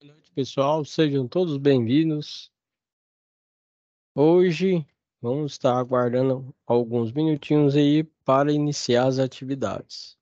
Noite, pessoal, sejam todos bem-vindos. Hoje vamos estar aguardando alguns minutinhos aí para iniciar as atividades.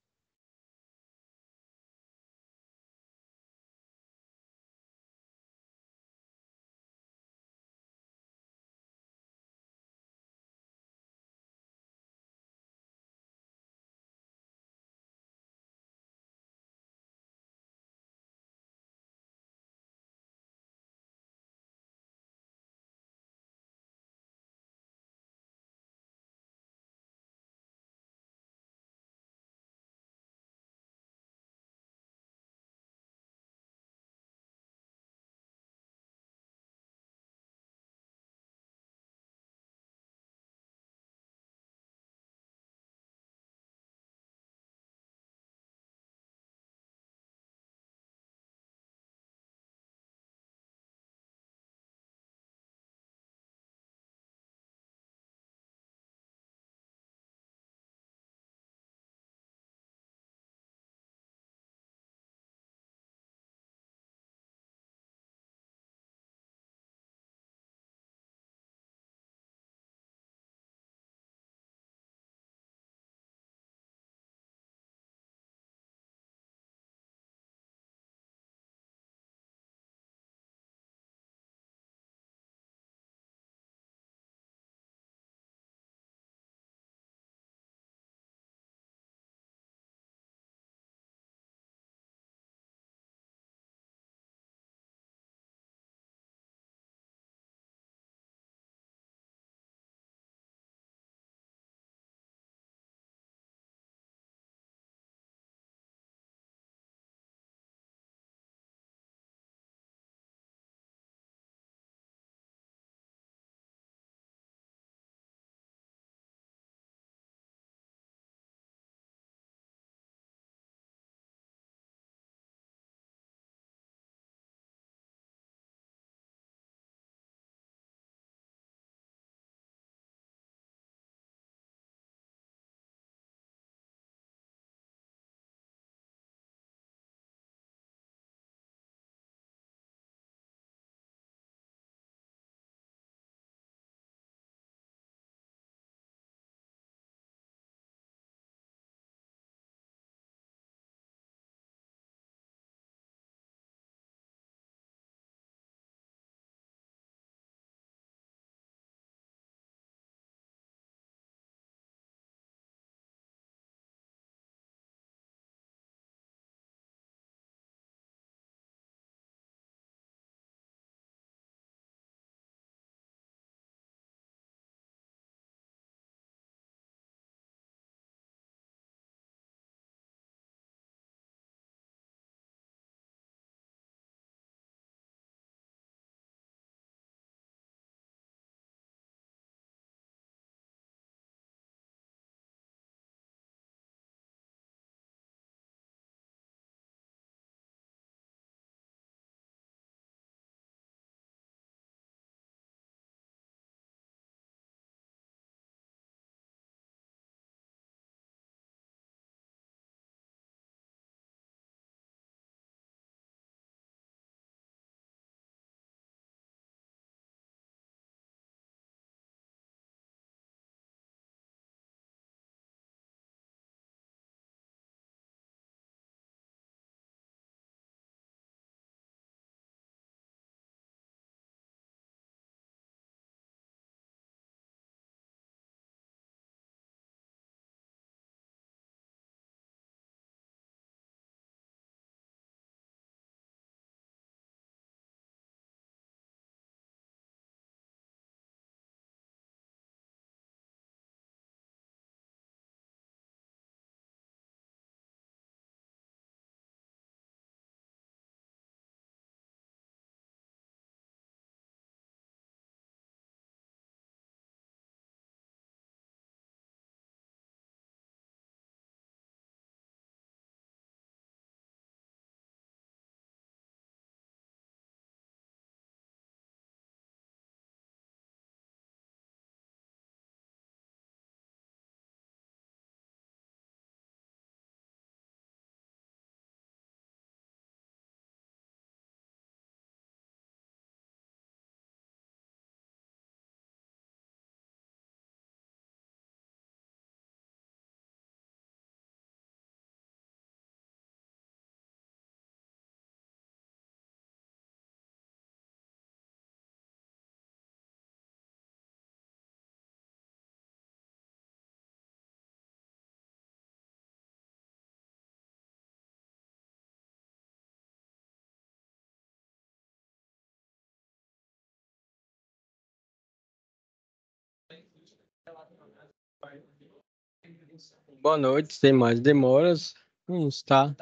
Boa noite, sem mais demoras. Vamos estar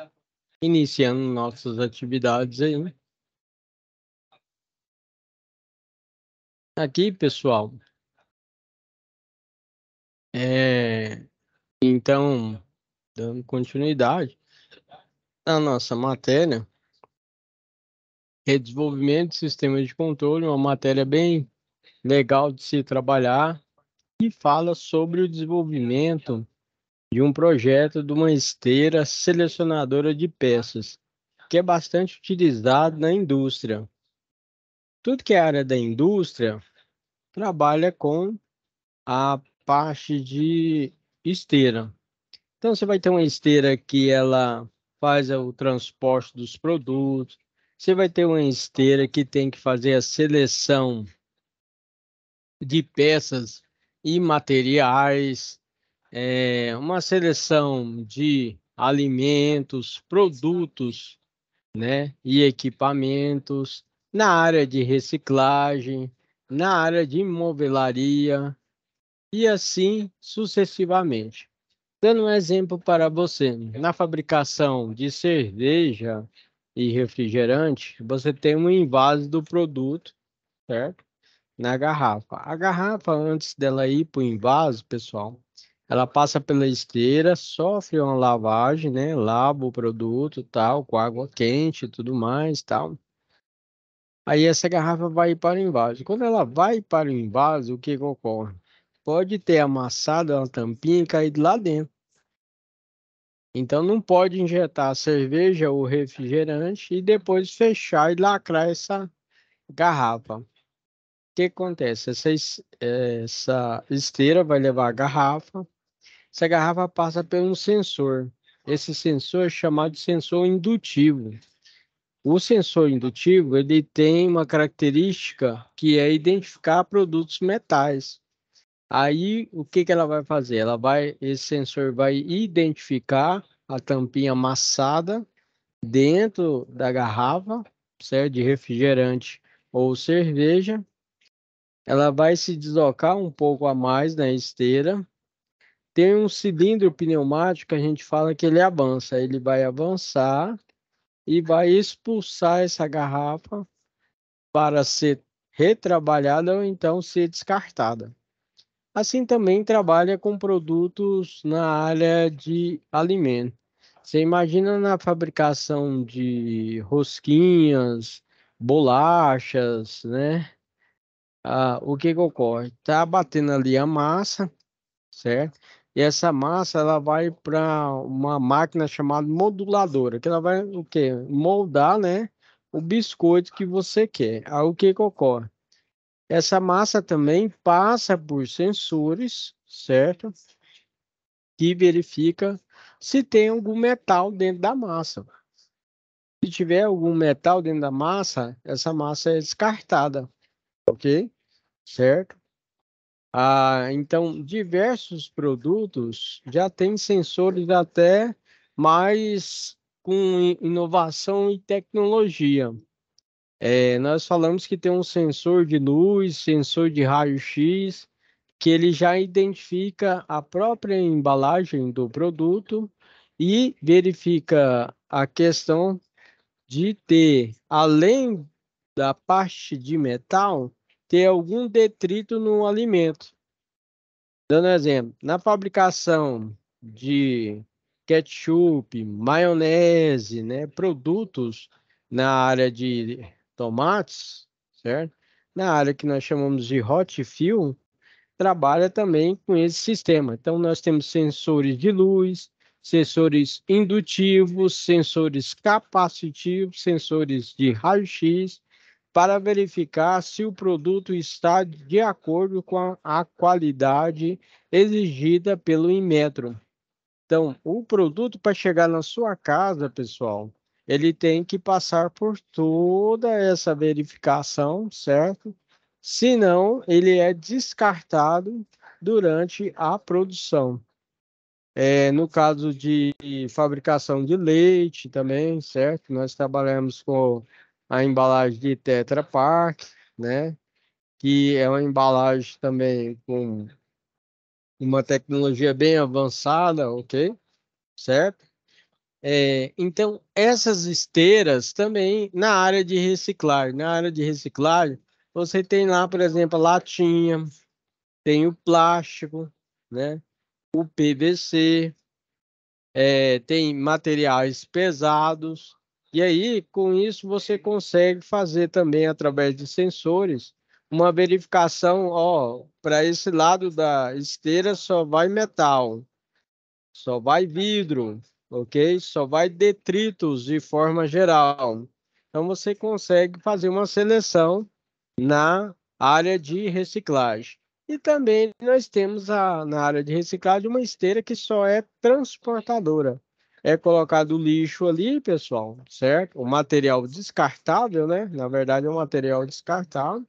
iniciando nossas atividades aí. Aqui, pessoal, então, dando continuidade à nossa matéria, é desenvolvimento de sistemas de controle, uma matéria bem legal de se trabalhar e fala sobre o desenvolvimento de um projeto de uma esteira selecionadora de peças, que é bastante utilizado na indústria. Tudo que é área da indústria trabalha com a parte de esteira. Então, você vai ter uma esteira que ela faz o transporte dos produtos, você vai ter uma esteira que tem que fazer a seleção de peças e materiais, uma seleção de alimentos, produtos, né, e equipamentos, na área de reciclagem, na área de movelaria e assim sucessivamente. Dando um exemplo para você, na fabricação de cerveja e refrigerante, você tem um invase do produto, certo? Na garrafa. A garrafa, antes dela ir para o invase, pessoal, ela passa pela esteira, sofre uma lavagem, né? Lava o produto, tal, com água quente e tudo mais, tal. Aí essa garrafa vai para o invase. Quando ela vai para o invase, o que que ocorre? Pode ter amassado a tampinha e caído lá dentro. Então não pode injetar cerveja ou refrigerante e depois fechar e lacrar essa garrafa. O que acontece? Essa esteira vai levar a garrafa. Essa garrafa passa por um sensor. Esse sensor é chamado de sensor indutivo. O sensor indutivo, ele tem uma característica que é identificar produtos metais. Aí, o que que ela vai fazer? Esse sensor vai identificar a tampinha amassada dentro da garrafa, certo? De refrigerante ou cerveja. Ela vai se deslocar um pouco a mais na esteira. Tem um cilindro pneumático que a gente fala que ele avança. Ele vai avançar e vai expulsar essa garrafa para ser retrabalhada ou então ser descartada. Assim também trabalha com produtos na área de alimento. Você imagina na fabricação de rosquinhas, bolachas, né? O que que ocorre? Tá batendo ali a massa, certo? E essa massa ela vai para uma máquina chamada moduladora, que ela vai o quê? Moldar, né? O biscoito que você quer. Aí o que que ocorre? Essa massa também passa por sensores, certo? Que verifica se tem algum metal dentro da massa. Se tiver algum metal dentro da massa, essa massa é descartada, ok? Certo? Então, diversos produtos já têm sensores até mais com inovação e tecnologia. Nós falamos que tem um sensor de luz, sensor de raio-x, que ele já identifica a própria embalagem do produto e verifica a questão de ter, além da parte de metal, ter algum detrito no alimento. Dando exemplo, na fabricação de ketchup, maionese, né, produtos na área de tomates, certo? Na área que nós chamamos de hot fill, trabalha também com esse sistema. Então, nós temos sensores de luz, sensores indutivos, sensores capacitivos, sensores de raio-x, para verificar se o produto está de acordo com a qualidade exigida pelo Inmetro. Então, o produto para chegar na sua casa, pessoal, ele tem que passar por toda essa verificação, certo? Senão, ele é descartado durante a produção. No caso de fabricação de leite também, certo? Nós trabalhamos com a embalagem de Tetra Pak, né? Que é uma embalagem também com uma tecnologia bem avançada, ok? Certo? Então, essas esteiras também na área de reciclagem. Na área de reciclagem, você tem lá, por exemplo, a latinha, tem o plástico, né? O PVC, tem materiais pesados. E aí, com isso, você consegue fazer também, através de sensores, uma verificação, ó, para esse lado da esteira só vai metal, só vai vidro, ok? Só vai detritos de forma geral. Então, você consegue fazer uma seleção na área de reciclagem. E também nós temos na área de reciclagem uma esteira que só é transportadora. É colocado o lixo ali, pessoal, certo? O material descartável, né? Na verdade, é um material descartável,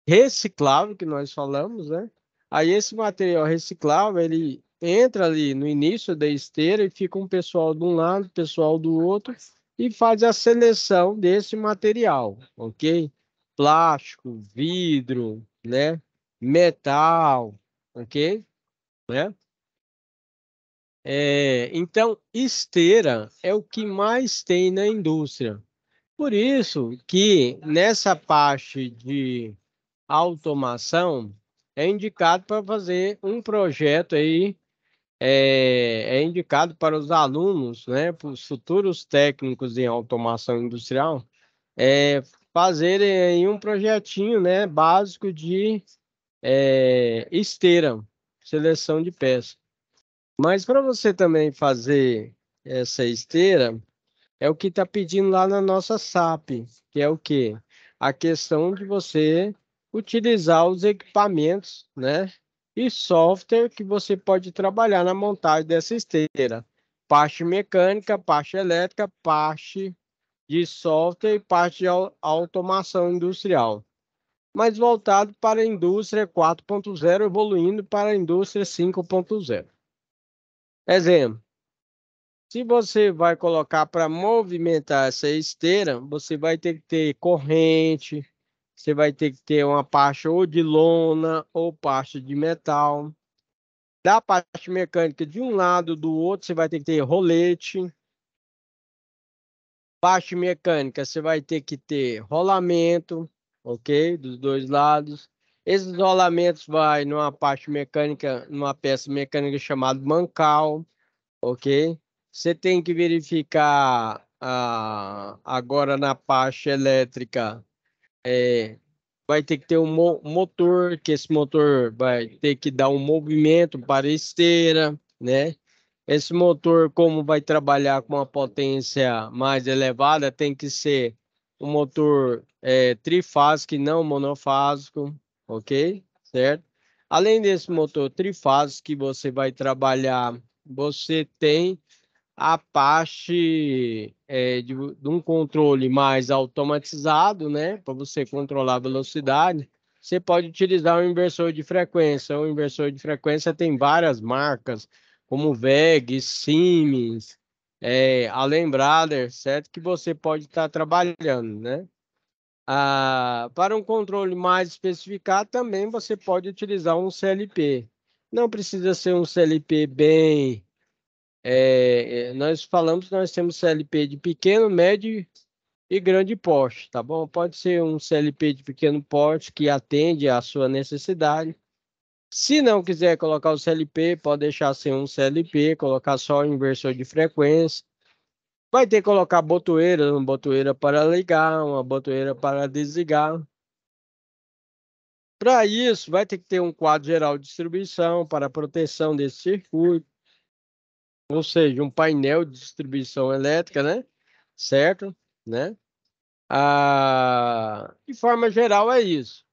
reciclável que nós falamos, né? Aí esse material reciclável, ele entra ali no início da esteira e fica um pessoal de um lado, pessoal do outro e faz a seleção desse material, ok? Plástico, vidro, né? Metal, ok? Né? Então, esteira é o que mais tem na indústria. Por isso que nessa parte de automação é indicado para fazer um projeto aí, é indicado para os alunos, né, para os futuros técnicos em automação industrial, fazerem aí um projetinho, né, básico de esteira, seleção de peças. Mas para você também fazer essa esteira, é o que está pedindo lá na nossa SAP, que é o quê? A questão de você utilizar os equipamentos, né? E software que você pode trabalhar na montagem dessa esteira. Parte mecânica, parte elétrica, parte de software e parte de automação industrial. Mas voltado para a indústria 4.0, evoluindo para a indústria 5.0. Exemplo. Se você vai colocar para movimentar essa esteira, você vai ter que ter corrente, você vai ter que ter uma parte ou de lona ou parte de metal. Da parte mecânica de um lado, do outro, você vai ter que ter rolete. Parte mecânica, você vai ter que ter rolamento, ok? Dos dois lados. Esses rolamentos vai numa parte mecânica, numa peça mecânica chamada mancal. Ok? Você tem que verificar agora na parte elétrica, vai ter que ter um motor, que esse motor vai ter que dar um movimento para a esteira, né? Esse motor, como vai trabalhar com uma potência mais elevada, tem que ser um motor trifásico e não monofásico, ok? Certo? Além desse motor trifásico que você vai trabalhar, você tem a parte de um controle mais automatizado, né? Para você controlar a velocidade, você pode utilizar um inversor de frequência. O inversor de frequência tem várias marcas, como VEG, Siemens, Allen Brothers, certo? Que você pode estar trabalhando, né? Para um controle mais especificado, também você pode utilizar um CLP. Não precisa ser um CLP bem nós falamos que nós temos CLP de pequeno, médio e grande porte, tá bom? Pode ser um CLP de pequeno porte que atende à sua necessidade. Se não quiser colocar o CLP, pode deixar sem um CLP, colocar só o inversor de frequência. Vai ter que colocar botoeira, uma botoeira para ligar, uma botoeira para desligar. Para isso, vai ter que ter um quadro geral de distribuição para proteção desse circuito, ou seja, um painel de distribuição elétrica, né? Certo? Né? De forma geral, é isso.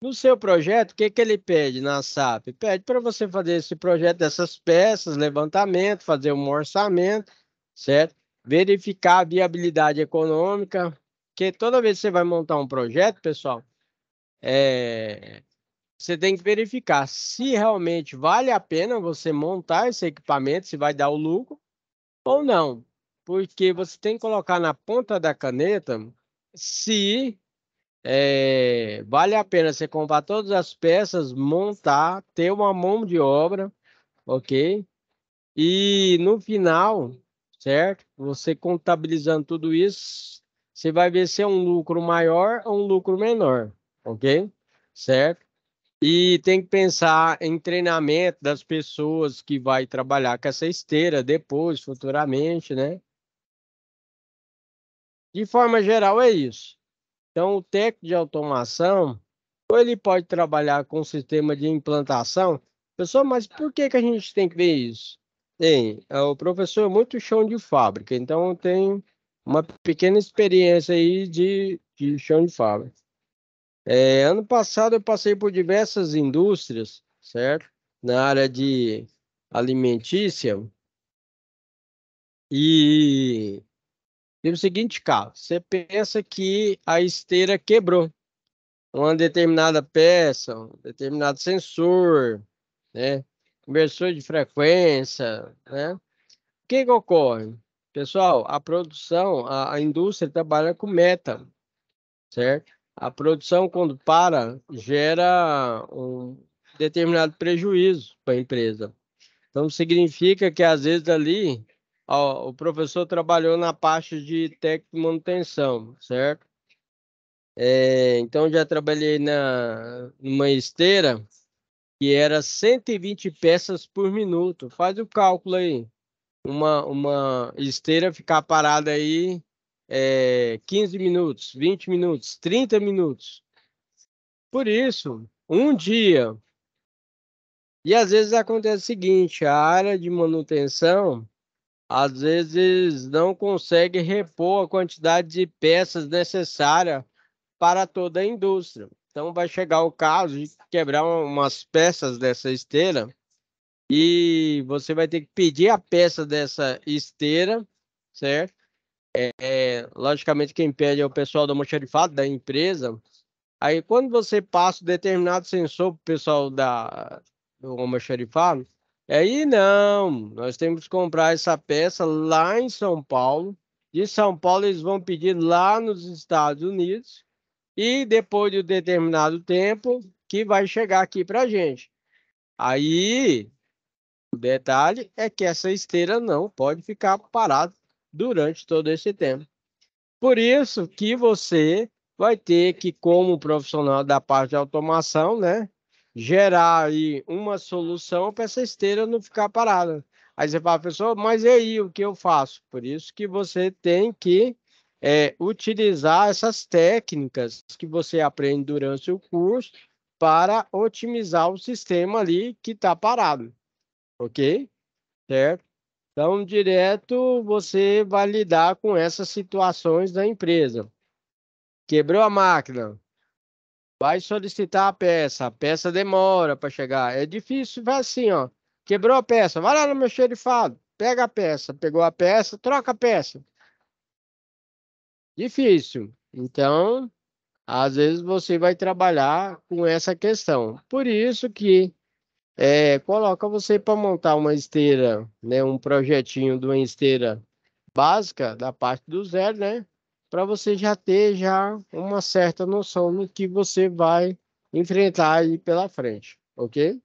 No seu projeto, o que que ele pede na SAP? Pede para você fazer esse projeto dessas peças, levantamento, fazer um orçamento, certo? Verificar a viabilidade econômica, porque toda vez que você vai montar um projeto, pessoal, você tem que verificar se realmente vale a pena você montar esse equipamento, se vai dar o lucro ou não. Porque você tem que colocar na ponta da caneta se vale a pena você comprar todas as peças, montar, ter uma mão de obra, ok? E no final, certo? Você contabilizando tudo isso, você vai ver se é um lucro maior ou um lucro menor, ok? Certo? E tem que pensar em treinamento das pessoas que vai trabalhar com essa esteira depois, futuramente, né? De forma geral, é isso. Então, o técnico de automação, ou ele pode trabalhar com sistema de implantação. Pessoal, mas por que que a gente tem que ver isso? Tem, o professor é muito chão de fábrica, então tem uma pequena experiência aí de chão de fábrica. Ano passado eu passei por diversas indústrias, certo? Na área de alimentícia e teve o seguinte caso, você pensa que a esteira quebrou uma determinada peça, um determinado sensor, né? Inversor de frequência, né? O que que ocorre? Pessoal, a produção, a indústria trabalha com meta, certo? A produção, quando para, gera um determinado prejuízo para a empresa. Então, significa que, às vezes, ali, ó, o professor trabalhou na parte de técnico de manutenção, certo? Então, já trabalhei numa esteira que era 120 peças por minuto. Faz o cálculo aí. Uma esteira ficar parada aí 15 minutos, 20 minutos, 30 minutos. Por isso, um dia. E às vezes acontece o seguinte, a área de manutenção às vezes não consegue repor a quantidade de peças necessária para toda a indústria. Então vai chegar o caso de quebrar umas peças dessa esteira e você vai ter que pedir a peça dessa esteira, certo? Logicamente quem pede é o pessoal do almoxarifado da empresa. Aí quando você passa um determinado sensor para o pessoal do almoxarifado, aí não, nós temos que comprar essa peça lá em São Paulo. De São Paulo eles vão pedir lá nos Estados Unidos e depois de um determinado tempo que vai chegar aqui para a gente. Aí o detalhe é que essa esteira não pode ficar parada durante todo esse tempo. Por isso que você vai ter que, como profissional da parte de automação, né, gerar aí uma solução para essa esteira não ficar parada. Aí você fala, pessoal, mas e aí, o que eu faço? Por isso que você tem que utilizar essas técnicas que você aprende durante o curso para otimizar o sistema ali que está parado, ok? Certo? Então, direto você vai lidar com essas situações da empresa. Quebrou a máquina, vai solicitar a peça demora para chegar. É difícil, vai assim, ó. Quebrou a peça, vai lá no meu xerifado, pega a peça, pegou a peça, troca a peça. Difícil. Então, às vezes você vai trabalhar com essa questão. Por isso que coloca você para montar uma esteira, né, um projetinho de uma esteira básica da parte do zero, né? Para você já ter já uma certa noção do que você vai enfrentar aí pela frente, ok?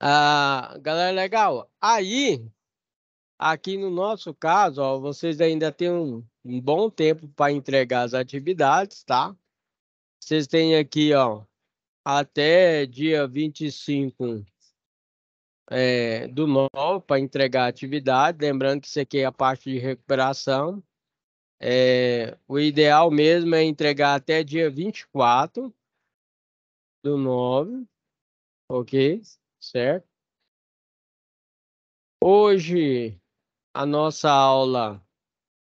Ah, galera, legal. Aí, aqui no nosso caso, ó, vocês ainda têm um bom tempo para entregar as atividades, tá? Vocês têm aqui, ó, até dia 25 do 9 para entregar a atividade. Lembrando que isso aqui é a parte de recuperação. O ideal mesmo é entregar até dia 24 do 9, ok? Certo? Hoje, a nossa aula,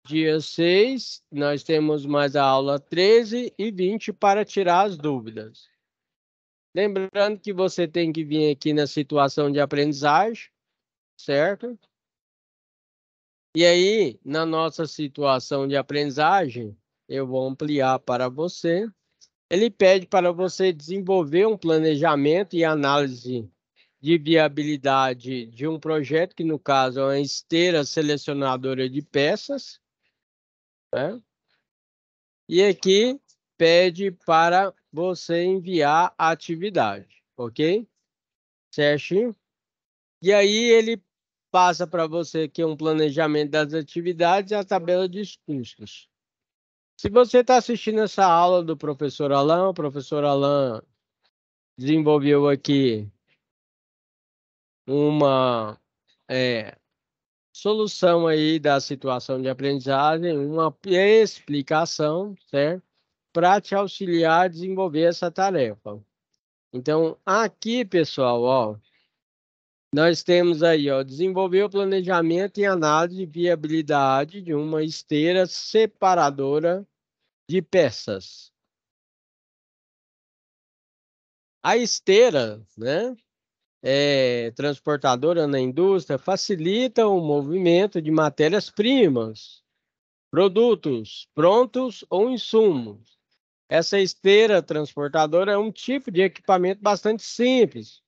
dia 6, nós temos mais a aula 13 e 20 para tirar as dúvidas. Lembrando que você tem que vir aqui na situação de aprendizagem, certo? E aí, na nossa situação de aprendizagem, eu vou ampliar para você. Ele pede para você desenvolver um planejamento e análise de viabilidade de um projeto, que no caso é uma esteira selecionadora de peças, né? E aqui pede para você enviar a atividade, ok? Certinho? E aí ele passa para você aqui um planejamento das atividades e a tabela de custos. Se você está assistindo essa aula do professor Alan, o professor Alan desenvolveu aqui uma solução aí da situação de aprendizagem, uma explicação, certo? Para te auxiliar a desenvolver essa tarefa. Então, aqui, pessoal, ó, nós temos aí, ó, desenvolver o planejamento e análise de viabilidade de uma esteira separadora de peças. A esteira, né, transportadora na indústria facilita o movimento de matérias-primas, produtos prontos ou insumos. Essa esteira transportadora é um tipo de equipamento bastante simples.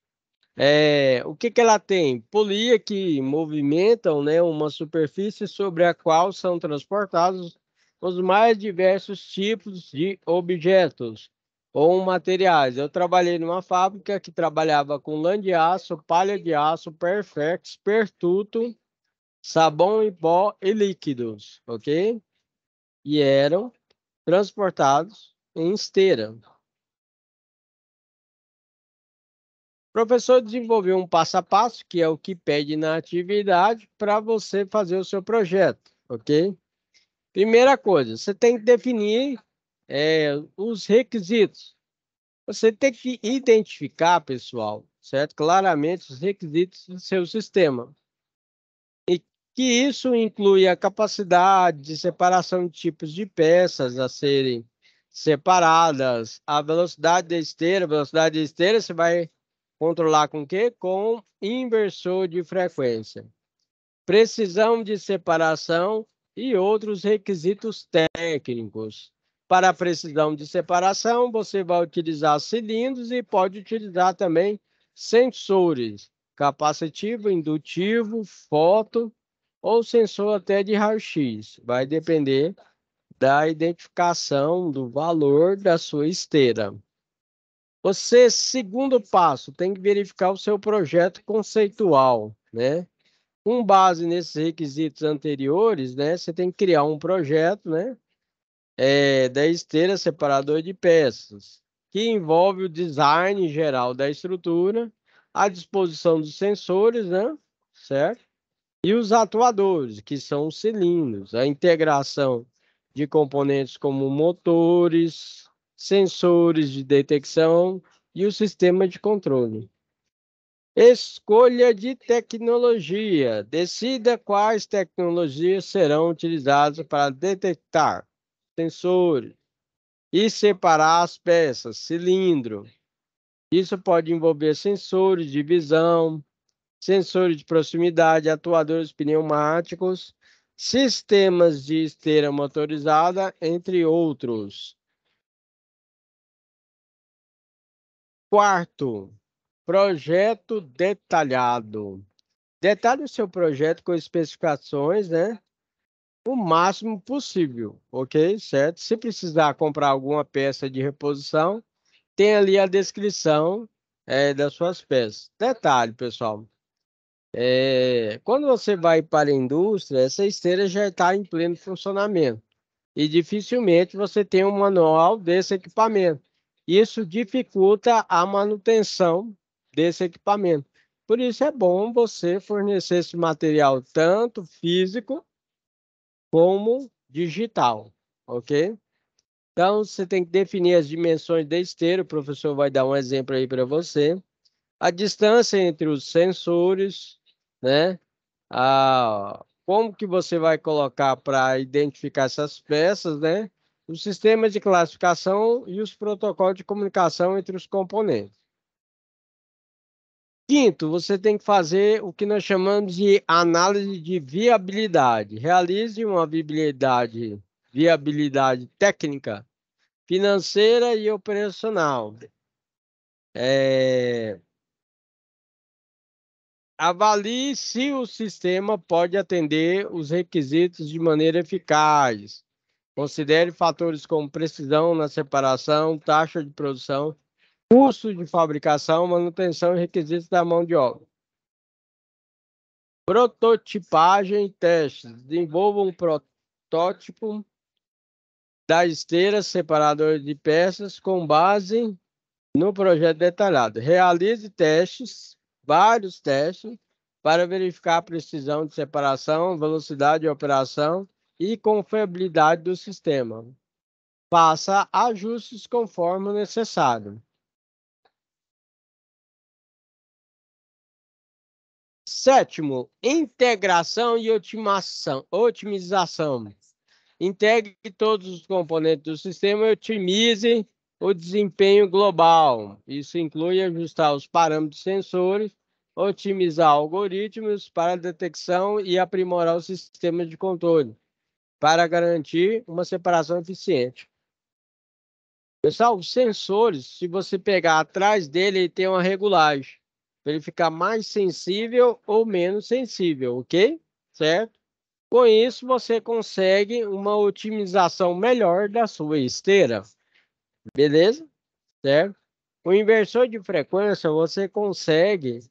O que que ela tem? Polia que movimentam, né, uma superfície sobre a qual são transportados os mais diversos tipos de objetos ou materiais. Eu trabalhei numa fábrica que trabalhava com lã de aço, palha de aço, perfex, pertuto, sabão em pó e líquidos, ok? E eram transportados em esteira. O professor desenvolveu um passo a passo, que é o que pede na atividade, para você fazer o seu projeto, ok? Primeira coisa, você tem que definir os requisitos. Você tem que identificar, pessoal, certo? Claramente os requisitos do seu sistema. E que isso inclui a capacidade de separação de tipos de peças a serem separadas, a velocidade da esteira você vai controlar com o quê? Com inversor de frequência. Precisão de separação e outros requisitos técnicos. Para a precisão de separação, você vai utilizar cilindros e pode utilizar também sensores, capacitivo, indutivo, foto ou sensor até de raio-x. Vai depender da identificação do valor da sua esteira. Você, segundo passo, tem que verificar o seu projeto conceitual, né? Com base nesses requisitos anteriores, né? Você tem que criar um projeto, né? Da esteira separador de peças, que envolve o design geral da estrutura, a disposição dos sensores, né? Certo? E os atuadores, que são os cilindros, a integração de componentes como motores, sensores de detecção e o sistema de controle. Escolha de tecnologia. Decida quais tecnologias serão utilizadas para detectar sensores e separar as peças, cilindro. Isso pode envolver sensores de visão, sensores de proximidade, atuadores pneumáticos, sistemas de esteira motorizada, entre outros. Quarto, projeto detalhado. Detalhe o seu projeto com especificações, né? O máximo possível, ok? Certo? Se precisar comprar alguma peça de reposição, tem ali a descrição das suas peças. Detalhe, pessoal. Quando você vai para a indústria, essa esteira já está em pleno funcionamento. E dificilmente você tem um manual desse equipamento. Isso dificulta a manutenção desse equipamento. Por isso é bom você fornecer esse material tanto físico como digital, ok? Então você tem que definir as dimensões da esteira. O professor vai dar um exemplo aí para você. A distância entre os sensores, né? Como que você vai colocar para identificar essas peças, né? O sistema de classificação e os protocolos de comunicação entre os componentes. Quinto, você tem que fazer o que nós chamamos de análise de viabilidade. Realize uma viabilidade técnica, financeira e operacional. Avalie se o sistema pode atender os requisitos de maneira eficaz. Considere fatores como precisão na separação, taxa de produção, custo de fabricação, manutenção e requisitos da mão de obra. Prototipagem e testes. Desenvolva um protótipo da esteira separadora de peças com base no projeto detalhado. Realize testes, vários testes, para verificar a precisão de separação, velocidade de operação e confiabilidade do sistema. Faça ajustes conforme necessário. Sétimo, integração e otimização. Integre todos os componentes do sistema e otimize o desempenho global. Isso inclui ajustar os parâmetros de sensores, otimizar algoritmos para detecção e aprimorar o sistema de controle, para garantir uma separação eficiente. Pessoal, os sensores, se você pegar atrás dele, ele tem uma regulagem, para ele ficar mais sensível ou menos sensível, ok? Certo? Com isso, você consegue uma otimização melhor da sua esteira, beleza? Certo? O inversor de frequência, você consegue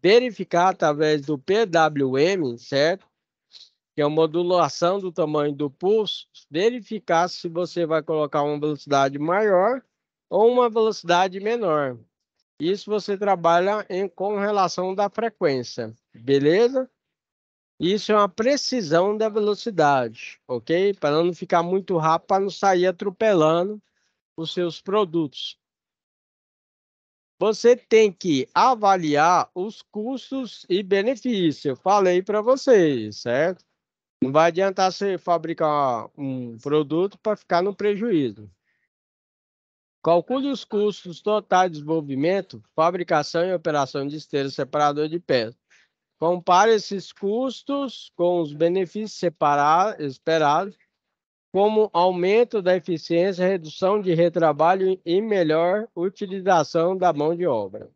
verificar através do PWM, certo? Que é a modulação do tamanho do pulso, verificar se você vai colocar uma velocidade maior ou uma velocidade menor. Isso você trabalha com relação da frequência, beleza? Isso é uma precisão da velocidade, ok? Para não ficar muito rápido, para não sair atropelando os seus produtos. Você tem que avaliar os custos e benefícios. Eu falei para vocês, certo? Não vai adiantar você fabricar um produto para ficar no prejuízo. Calcule os custos totais de desenvolvimento, fabricação e operação de esteira separador de peças. Compare esses custos com os benefícios esperados, como aumento da eficiência, redução de retrabalho e melhor utilização da mão de obra.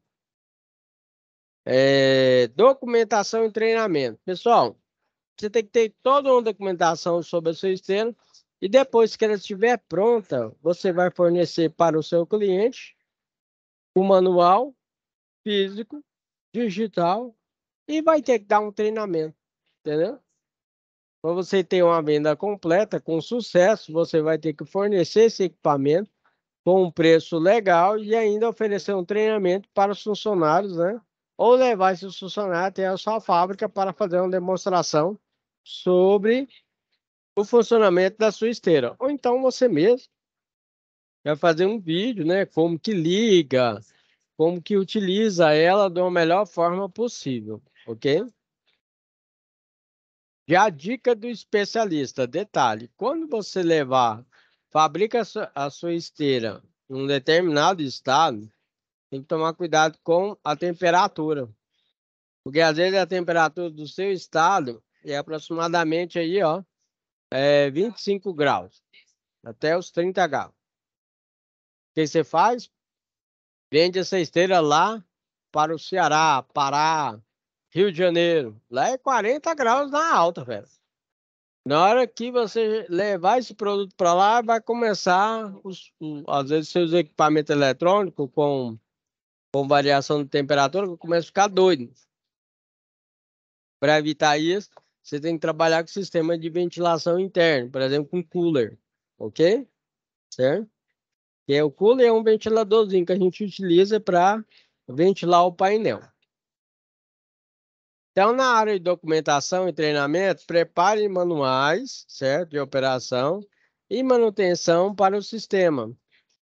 Documentação e treinamento. Pessoal, você tem que ter toda uma documentação sobre a sua esteira e depois que ela estiver pronta, você vai fornecer para o seu cliente o manual físico, digital e vai ter que dar um treinamento, entendeu? Para você ter uma venda completa com sucesso, você vai ter que fornecer esse equipamento com um preço legal e ainda oferecer um treinamento para os funcionários, né? Ou levar esses funcionários até a sua fábrica para fazer uma demonstração sobre o funcionamento da sua esteira. Ou então você mesmo vai fazer um vídeo, né? Como que liga, como que utiliza ela da melhor forma possível, ok? Já a dica do especialista, detalhe, quando você fabrica a sua esteira em um determinado estado, tem que tomar cuidado com a temperatura. Porque às vezes a temperatura do seu estado é aproximadamente aí, ó, 25 graus, até os 30 graus. O que você faz? Vende essa esteira lá para o Ceará, Pará, Rio de Janeiro. Lá é 40 graus na alta, velho. Na hora que você levar esse produto para lá, vai começar, às vezes, seus equipamentos eletrônicos com variação de temperatura, começa a ficar doido. Para evitar isso, você tem que trabalhar com sistema de ventilação interno, por exemplo, com cooler, ok? Certo? O cooler é um ventiladorzinho que a gente utiliza para ventilar o painel. Então, na área de documentação e treinamento, prepare manuais, certo, de operação e manutenção para o sistema.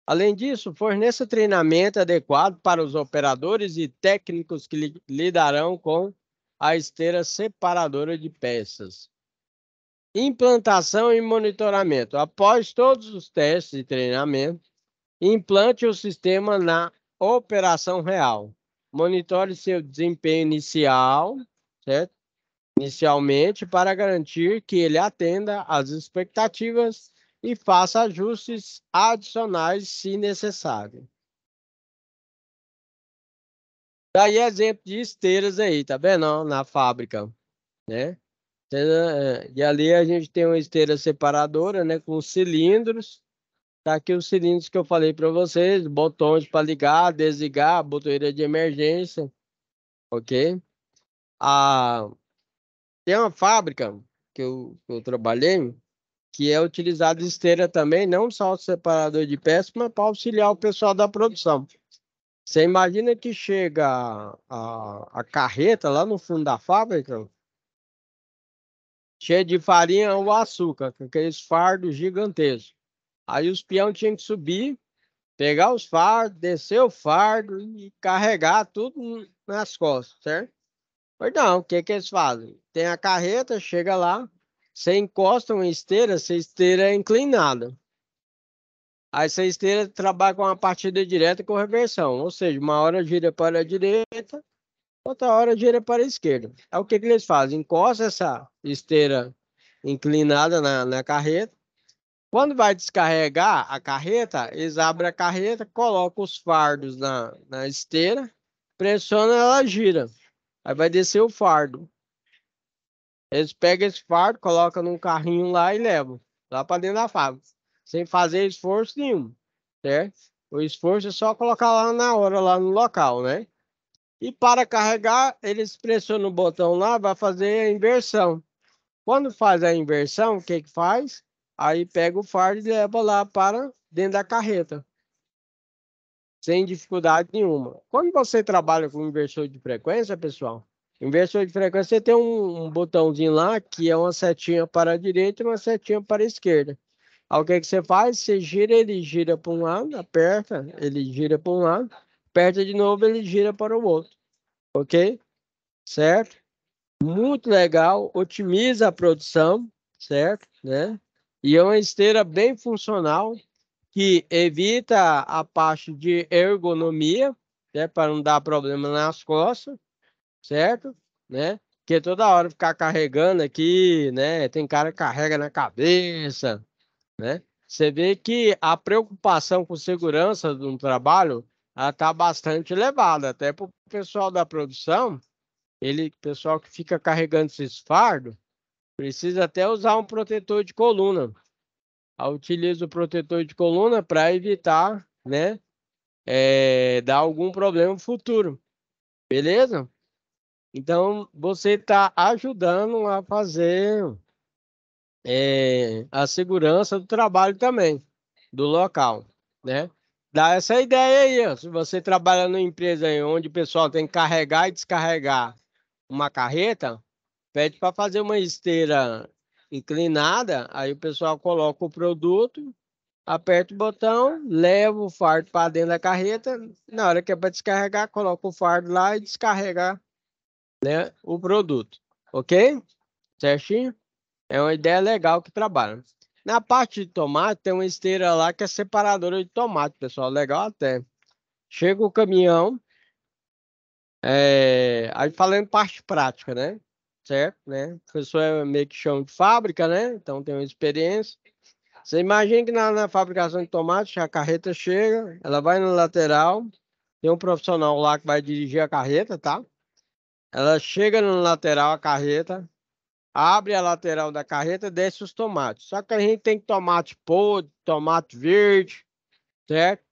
Além disso, forneça treinamento adequado para os operadores e técnicos que lidarão com a esteira separadora de peças. Implantação e monitoramento. Após todos os testes e treinamento, implante o sistema na operação real. Monitore seu desempenho inicial, certo? Inicialmente, para garantir que ele atenda às expectativas e faça ajustes adicionais se necessário. Daí exemplo de esteiras aí, tá vendo? Na fábrica, né? E ali a gente tem uma esteira separadora, né, com cilindros. Tá aqui os cilindros que eu falei para vocês, botões para ligar, desligar, botoeira de emergência, ok? Ah, tem uma fábrica que eu trabalhei que é utilizada esteira também, não só o separador de peças, mas para auxiliar o pessoal da produção. Você imagina que chega a carreta lá no fundo da fábrica, cheia de farinha ou açúcar, com aqueles fardos gigantescos. Aí os peão tinham que subir, pegar os fardos, descer o fardo e carregar tudo nas costas, certo? Mas não, o que que eles fazem? Tem a carreta, chega lá, você encosta uma esteira, essa esteira é inclinada. Aí essa esteira trabalha com a partida direta com reversão, ou seja, uma hora gira para a direita, outra hora gira para a esquerda. Aí o que que eles fazem? Encosta essa esteira inclinada na carreta. Quando vai descarregar a carreta, eles abrem a carreta, colocam os fardos na esteira, pressiona, ela gira. Aí vai descer o fardo. Eles pegam esse fardo, colocam num carrinho lá e levam lá para dentro da fábrica, sem fazer esforço nenhum, certo? O esforço é só colocar lá na hora, lá no local, né? E para carregar, eles pressionam o botão lá, vai fazer a inversão. Quando faz a inversão, o que que faz? Aí pega o fardo e leva lá para dentro da carreta, sem dificuldade nenhuma. Quando você trabalha com inversor de frequência, pessoal, inversor de frequência, você tem um botãozinho lá que é uma setinha para a direita e uma setinha para a esquerda. Aí o que que você faz? Você gira, ele gira para um lado, aperta, ele gira para um lado, aperta de novo, ele gira para o outro. Ok? Certo? Muito legal, otimiza a produção, certo? Né? E é uma esteira bem funcional que evita a parte de ergonomia, né? Para não dar problema nas costas, certo? Né? Porque toda hora ficar carregando aqui, né? Tem cara que carrega na cabeça, né? Você vê que a preocupação com segurança do trabalho ela está bastante elevada, até para o pessoal da produção pessoal que fica carregando esses fardos, precisa até usar um protetor de coluna. Eu utilizo o protetor de coluna para evitar, né, dar algum problema futuro. Beleza? Então, você está ajudando a fazer a segurança do trabalho também, do local, né? Dá essa ideia aí, ó. Se você trabalha numa empresa aí onde o pessoal tem que carregar e descarregar uma carreta, pede para fazer uma esteira inclinada, aí o pessoal coloca o produto, aperta o botão, leva o fardo para dentro da carreta, na hora que é para descarregar, coloca o fardo lá e descarrega, né, o produto. Ok? Certinho? É uma ideia legal que trabalha. Na parte de tomate, tem uma esteira lá que é separadora de tomate, pessoal. Legal até. Chega o caminhão, aí falando parte prática, né? Certo, né? O professor é meio que chão de fábrica, né? Então tem uma experiência. Você imagina que na fabricação de tomate, a carreta chega, ela vai no lateral, tem um profissional lá que vai dirigir a carreta, tá? Ela chega no lateral, a carreta, abre a lateral da carreta, desce os tomates. Só que a gente tem tomate podre, tomate verde, certo?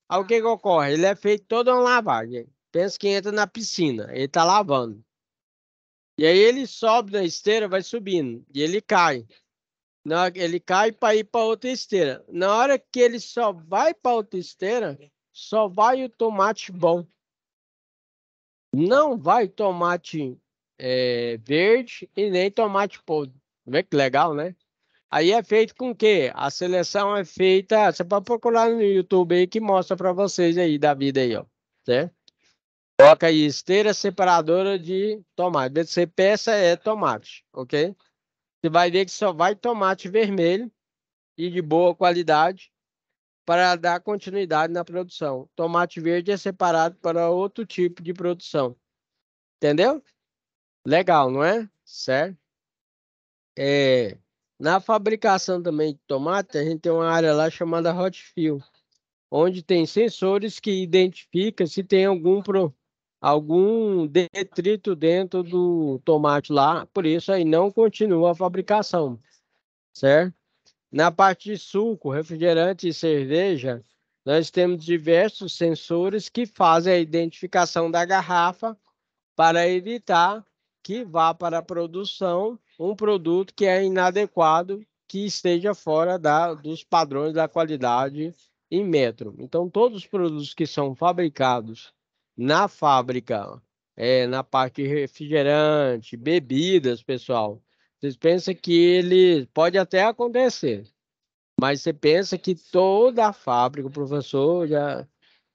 Aí o que que ocorre? Ele é feito toda uma lavagem. Pensa que entra na piscina, ele tá lavando. E aí ele sobe na esteira, vai subindo, e ele cai. Ele cai para ir para outra esteira. Na hora que ele só vai para outra esteira, só vai o tomate bom. Não vai tomate verde e nem tomate podre. Vê que legal, né? Aí é feito com o quê? A seleção é feita. Você pode procurar no YouTube aí que mostra para vocês aí da vida aí, ó. Certo? Coloca aí esteira separadora de tomate. BC peça é tomate, ok? Você vai ver que só vai tomate vermelho e de boa qualidade para dar continuidade na produção. Tomate verde é separado para outro tipo de produção. Entendeu? Legal, não é? Certo? É, na fabricação também de tomate, a gente tem uma área lá chamada hot fill, onde tem sensores que identificam se tem algum algum detrito dentro do tomate lá, por isso aí não continua a fabricação, certo? Na parte de suco, refrigerante e cerveja, nós temos diversos sensores que fazem a identificação da garrafa para evitar que vá para a produção um produto que é inadequado, que esteja fora dos padrões da qualidade em metro. Então, todos os produtos que são fabricados na fábrica, na parte de refrigerante, bebidas, pessoal, vocês pensam que ele pode até acontecer, mas você pensa que toda a fábrica, o professor já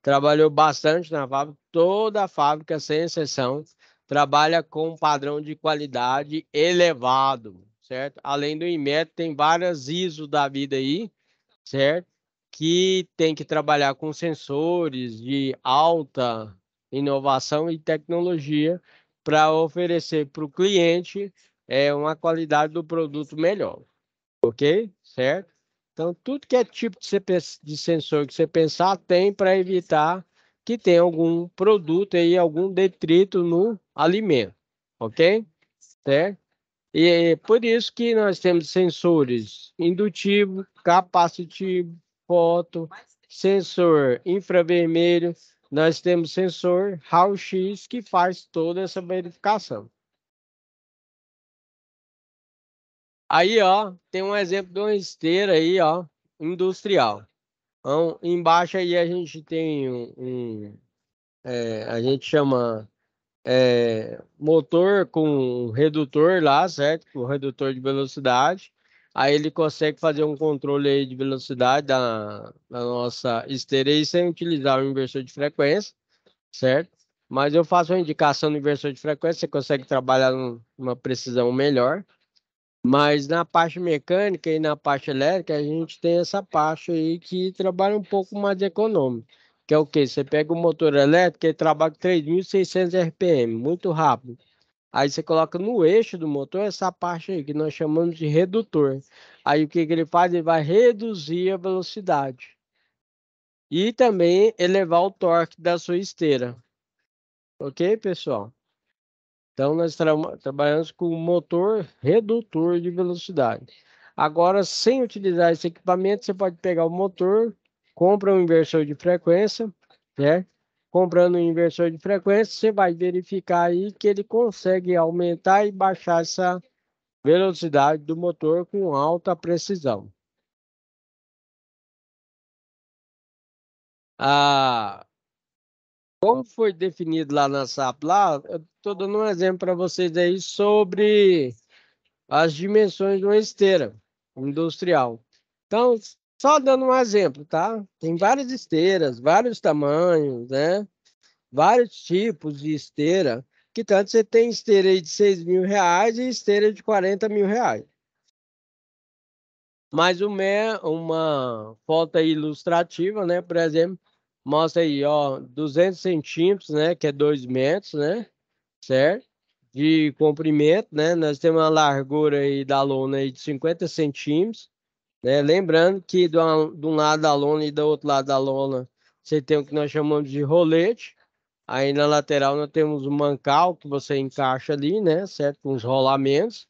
trabalhou bastante na fábrica, toda a fábrica, sem exceção, trabalha com um padrão de qualidade elevado, certo? Além do Inmetro, tem várias ISO da vida aí, certo? Que tem que trabalhar com sensores de alta inovação e tecnologia para oferecer para o cliente uma qualidade do produto melhor, ok? Certo? Então, tudo que é tipo de sensor que você pensar tem para evitar que tenha algum produto aí, algum detrito no alimento, ok? Certo? E é por isso que nós temos sensores indutivo, capacitivo, foto, sensor infravermelho, nós temos sensor raio-x que faz toda essa verificação. Aí, ó, tem um exemplo de uma esteira aí, ó, industrial. Então, embaixo aí a gente tem a gente chama motor com redutor lá, certo? Com redutor de velocidade. Aí ele consegue fazer um controle aí de velocidade da nossa esteira aí sem utilizar o inversor de frequência, certo? Mas eu faço uma indicação no inversor de frequência, você consegue trabalhar numa precisão melhor. Mas na parte mecânica e na parte elétrica, a gente tem essa parte aí que trabalha um pouco mais econômico. Que é o quê? Você pega o motor elétrico e trabalha com 3.600 RPM, muito rápido. Aí você coloca no eixo do motor essa parte aí, que nós chamamos de redutor. Aí o que que ele faz? Ele vai reduzir a velocidade. E também elevar o torque da sua esteira. Ok, pessoal? Então, nós trabalhamos com motor redutor de velocidade. Agora, sem utilizar esse equipamento, você pode pegar o motor, compra um inversor de frequência, né? Comprando um inversor de frequência, você vai verificar aí que ele consegue aumentar e baixar essa velocidade do motor com alta precisão. Ah, como foi definido lá na SAP, lá, eu estou dando um exemplo para vocês aí sobre as dimensões de uma esteira industrial. Então, só dando um exemplo, tá? Tem várias esteiras, vários tamanhos, né? Vários tipos de esteira. Que tanto você tem esteira aí de R$ 6.000 e esteira de R$ 40.000. Mas uma foto aí ilustrativa, né? Por exemplo, mostra aí, ó, 200 centímetros, né? Que é 2 metros, né? Certo? De comprimento, né? Nós temos uma largura aí da lona aí de 50 centímetros, né? Lembrando que de um lado da lona e do outro lado da lona você tem o que nós chamamos de rolete. Aí na lateral nós temos o mancal que você encaixa ali, né? Certo? Com os rolamentos.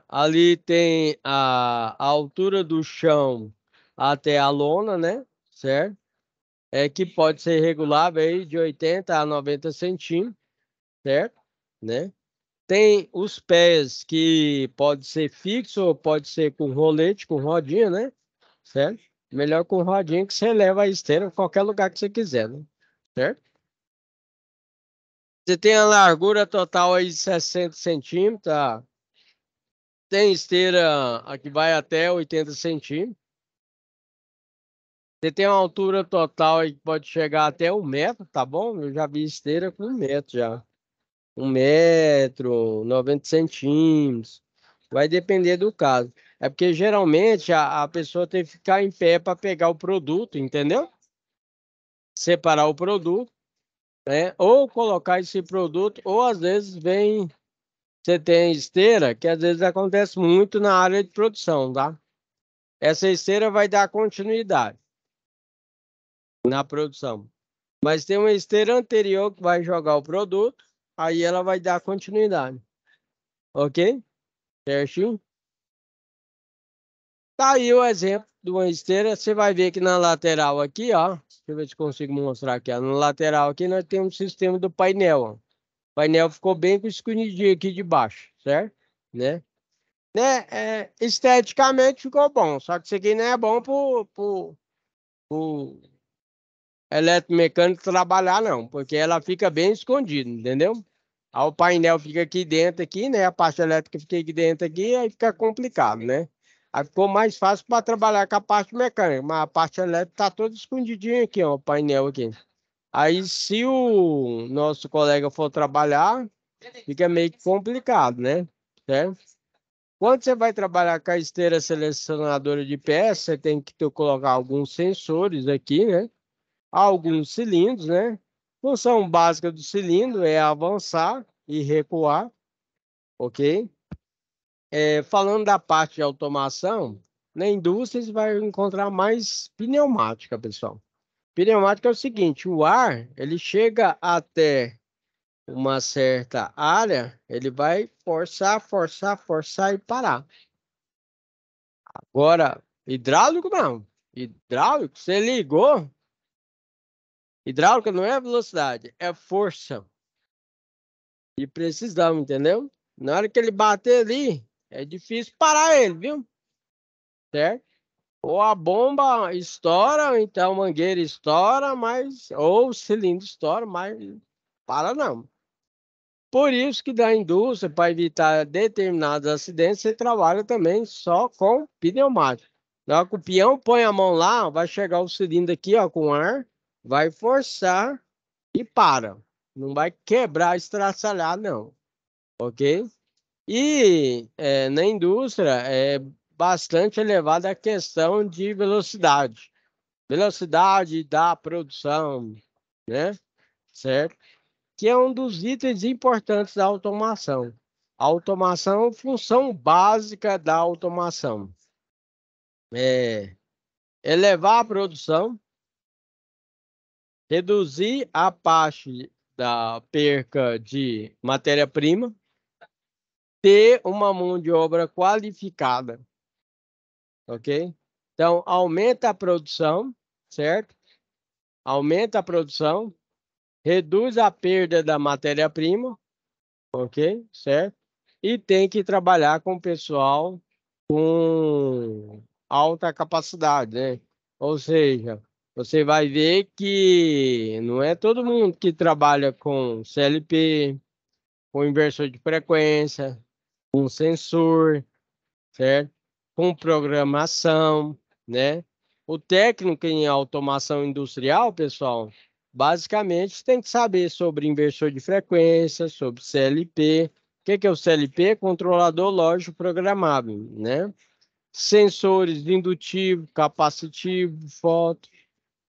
Ali tem a altura do chão até a lona, né? Certo? Que pode ser regulável aí de 80 a 90 centímetros, certo? Né? Tem os pés que pode ser fixo ou pode ser com rolete, com rodinha, né? Certo? Melhor com rodinha que você leva a esteira em qualquer lugar que você quiser, né? Certo? Você tem a largura total aí de 60 centímetros, tá? Tem esteira que vai até 80 centímetros. Você tem uma altura total aí que pode chegar até 1 metro, tá bom? Eu já vi esteira com 1 metro já. 1 metro, 90 centímetros. Vai depender do caso. É porque geralmente a pessoa tem que ficar em pé para pegar o produto, entendeu? Separar o produto, né? Ou colocar esse produto, ou às vezes vem, você tem esteira, que às vezes acontece muito na área de produção, tá? Essa esteira vai dar continuidade na produção. Mas tem uma esteira anterior que vai jogar o produto, aí ela vai dar continuidade. Ok? Certinho? Tá aí o exemplo de uma esteira. Você vai ver que na lateral aqui, ó. Deixa eu ver se consigo mostrar aqui. Ó. Na lateral aqui nós temos um sistema do painel. Ó. O painel ficou bem com escondidinho aqui de baixo, certo? Né? Esteticamente ficou bom, só que isso aqui não é bom pro eletromecânico trabalhar, não, porque ela fica bem escondida, entendeu? Aí o painel fica aqui dentro, aqui, né? A parte elétrica fica aqui dentro, aqui, aí fica complicado, né? Aí ficou mais fácil para trabalhar com a parte mecânica, mas a parte elétrica tá toda escondidinha aqui, ó, o painel aqui. Aí, se o nosso colega for trabalhar, fica meio que complicado, né? Certo? Quando você vai trabalhar com a esteira selecionadora de peças, você tem que colocar alguns sensores aqui, né? Alguns cilindros, né? Função básica do cilindro é avançar e recuar, ok? Falando da parte de automação, na indústria você vai encontrar mais pneumática, pessoal. Pneumática é o seguinte, o ar, ele chega até uma certa área, ele vai forçar, forçar, forçar e parar. Agora, hidráulico não. Hidráulico, você ligou, hidráulica não é velocidade, é força e precisão, entendeu? Na hora que ele bater ali, é difícil parar ele, viu? Certo? Ou a bomba estoura, ou então a mangueira estoura, mas ou o cilindro estoura, mas para não. Por isso que da indústria, para evitar determinados acidentes, você trabalha também só com pneumático. Na hora que o peão põe a mão lá, vai chegar o cilindro aqui, ó, com ar, vai forçar e para. Não vai quebrar, estraçalhar, não. Ok? E na indústria é bastante elevada a questão de velocidade. Velocidade da produção, né? Certo? Que é um dos itens importantes da automação. A automação, função básica da automação é elevar a produção, reduzir a parte da perca de matéria-prima, ter uma mão de obra qualificada, ok? Então, aumenta a produção, certo? Aumenta a produção, reduz a perda da matéria-prima, ok? Certo? E tem que trabalhar com o pessoal com alta capacidade, né? Ou seja, você vai ver que não é todo mundo que trabalha com CLP, com inversor de frequência, com sensor, certo? Com programação, né? O técnico em automação industrial, pessoal, basicamente tem que saber sobre inversor de frequência, sobre CLP. O que é o CLP? Controlador lógico programável, né? Sensores indutivo, capacitivo, foto,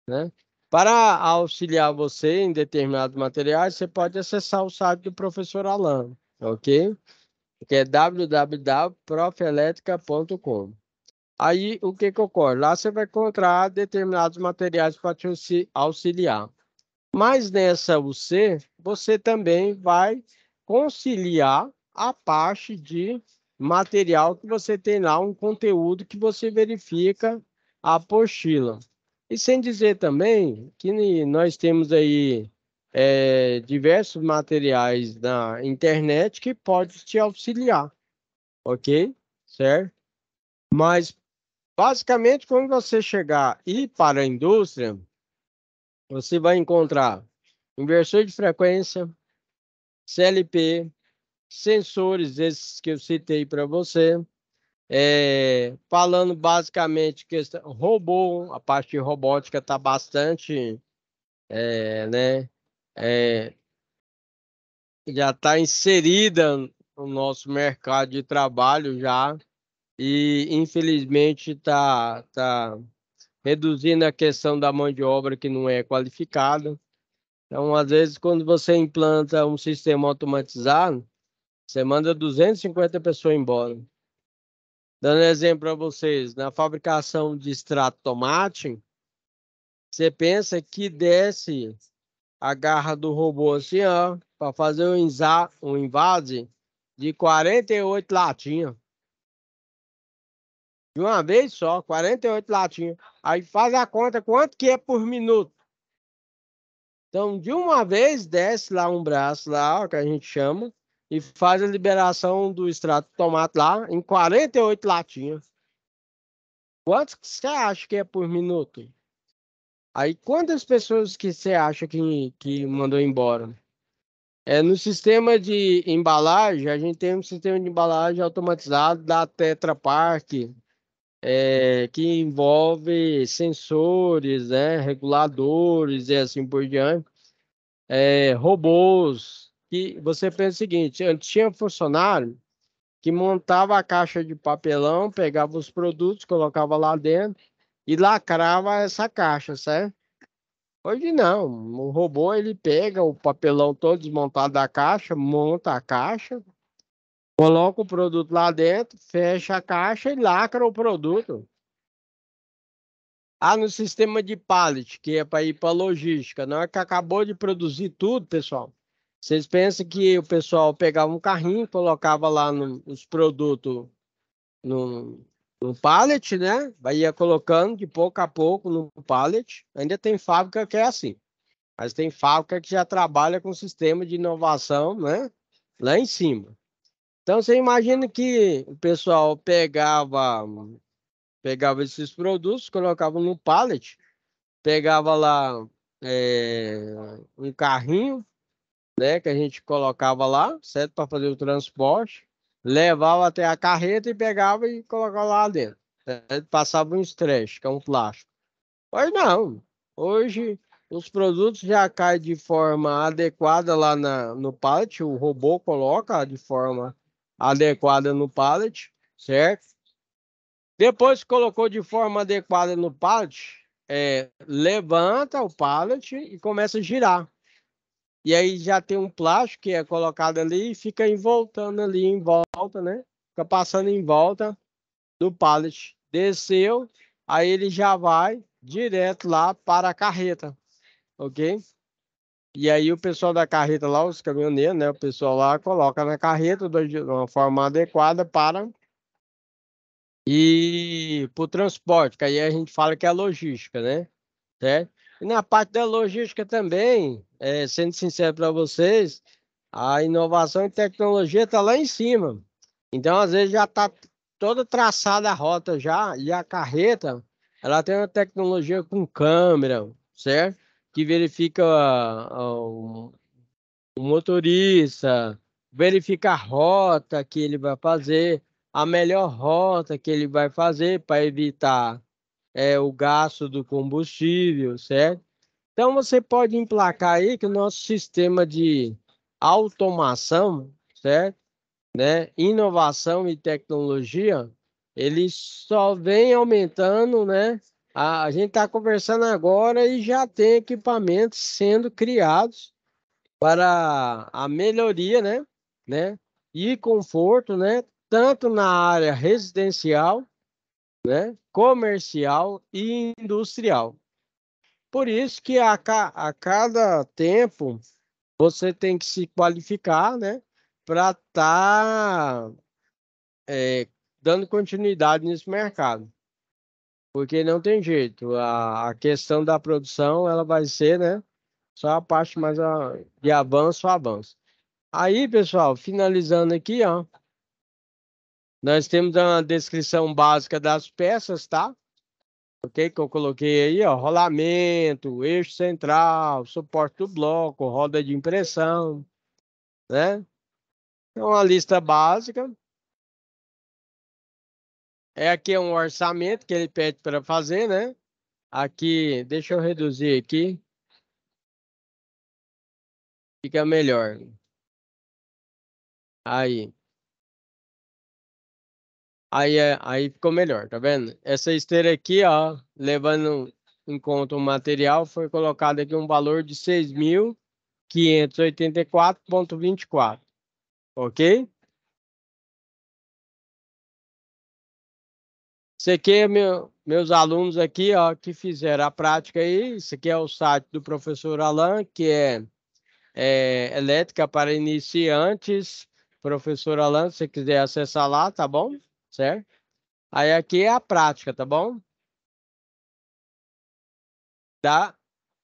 né? Para auxiliar você em determinados materiais, você pode acessar o site do professor Alan, ok? Que é www.profeletrica.com. Aí, o que ocorre? Lá você vai encontrar determinados materiais para te auxiliar. Mas nessa UC, você também vai conciliar a parte de material que você tem lá, um conteúdo que você verifica a apostila. E sem dizer também que nós temos aí diversos materiais na internet que pode te auxiliar, ok? Certo? Mas, basicamente, quando você chegar e ir para a indústria, você vai encontrar inversor de frequência, CLP, sensores, esses que eu citei para você, falando basicamente questão robô, a parte de robótica está bastante, né, é, já está inserida no nosso mercado de trabalho já e infelizmente tá reduzindo a questão da mão de obra que não é qualificada. Então, às vezes, quando você implanta um sistema automatizado, você manda 250 pessoas embora. Dando exemplo para vocês, na fabricação de extrato de tomate, você pensa que desce a garra do robô assim, ó, para fazer um invase de 48 latinhas. De uma vez só, 48 latinhas. Aí faz a conta quanto que é por minuto. Então, de uma vez, desce lá um braço lá, ó, que a gente chama, e faz a liberação do extrato de tomate lá em 48 latinhas. Quantos que você acha que é por minuto? Aí, quantas pessoas que você acha que mandou embora? No sistema de embalagem, a gente tem um sistema de embalagem automatizado da Tetra Pak, que envolve sensores, né, reguladores e assim por diante, robôs. Que você pensa o seguinte: antes tinha funcionário que montava a caixa de papelão, pegava os produtos, colocava lá dentro e lacrava essa caixa, certo? Hoje não, o robô ele pega o papelão todo desmontado da caixa, monta a caixa, coloca o produto lá dentro, fecha a caixa e lacra o produto. Ah, no sistema de pallet, que é para ir para logística, na hora que acabou de produzir tudo, pessoal. Vocês pensam que o pessoal pegava um carrinho, colocava lá os produtos no, no pallet, né? Vai ia colocando de pouco a pouco no pallet. Ainda tem fábrica que é assim. Mas tem fábrica que já trabalha com sistema de inovação, né? Lá em cima. Então você imagina que o pessoal pegava esses produtos, colocava no pallet, pegava lá um carrinho, né? Que a gente colocava lá, certo? Para fazer o transporte, levava até a carreta e pegava e colocava lá dentro. Certo? Passava um stretch, que é um plástico. Hoje não. Hoje os produtos já caem de forma adequada lá no pallet. O robô coloca de forma adequada no pallet, certo? Depois que colocou de forma adequada no pallet, levanta o pallet e começa a girar. E aí já tem um plástico que é colocado ali e fica voltando ali em volta, né? Fica passando em volta do pallet. Desceu, aí ele já vai direto lá para a carreta, ok? E aí o pessoal da carreta lá, os caminhoneiros, né? O pessoal lá coloca na carreta de uma forma adequada para ir para o transporte, que aí a gente fala que é a logística, né? Certo? E na parte da logística também, sendo sincero para vocês, a inovação e tecnologia está lá em cima. Então, às vezes, já está toda traçada a rota já, e a carreta, ela tem uma tecnologia com câmera, certo? Que verifica o motorista, verifica a rota que ele vai fazer, a melhor rota que ele vai fazer para evitar o gasto do combustível, certo? Então, você pode emplacar aí que o nosso sistema de automação, certo? Né? Inovação e tecnologia, ele só vem aumentando, né? A gente está conversando agora e já tem equipamentos sendo criados para a melhoria, né? E conforto, né? Tanto na área residencial, né? Comercial e industrial. Por isso que a cada tempo você tem que se qualificar, né? Para estar dando continuidade nesse mercado. Porque não tem jeito. A questão da produção, ela vai ser, né? Só a parte mais de avanço a avanço. Aí, pessoal, finalizando aqui, ó. Nós temos uma descrição básica das peças, tá? Ok? Que eu coloquei aí, ó. Rolamento, eixo central, suporte do bloco, roda de impressão, né? É uma lista básica. Aqui é um orçamento que ele pede para fazer, né? Aqui, deixa eu reduzir aqui, fica melhor. Aí, aí ficou melhor, tá vendo? Essa esteira aqui, ó, levando em conta o material, foi colocado aqui um valor de 6.584,24, ok? Isso aqui é meus alunos aqui, ó, que fizeram a prática aí. Isso aqui é o site do professor Alan, que é Elétrica para Iniciantes. Professor Alan, se você quiser acessar lá, tá bom? Certo? Aí aqui é a prática, tá bom? Da,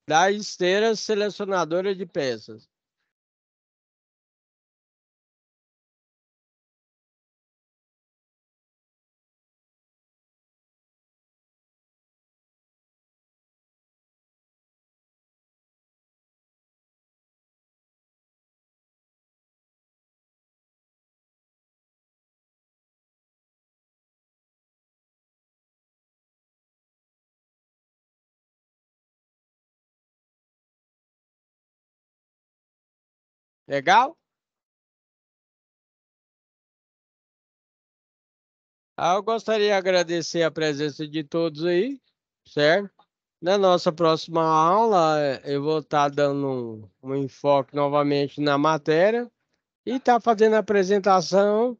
da esteira selecionadora de peças. Legal? Eu gostaria de agradecer a presença de todos aí, certo? Na nossa próxima aula, eu vou estar dando um enfoque novamente na matéria e estar fazendo a apresentação,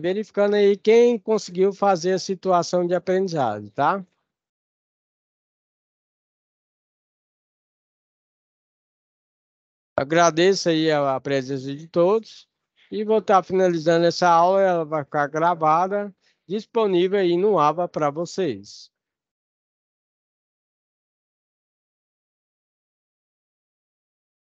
verificando aí quem conseguiu fazer a situação de aprendizado, tá? Agradeço aí a presença de todos e vou estar finalizando essa aula, ela vai ficar gravada, disponível aí no AVA para vocês.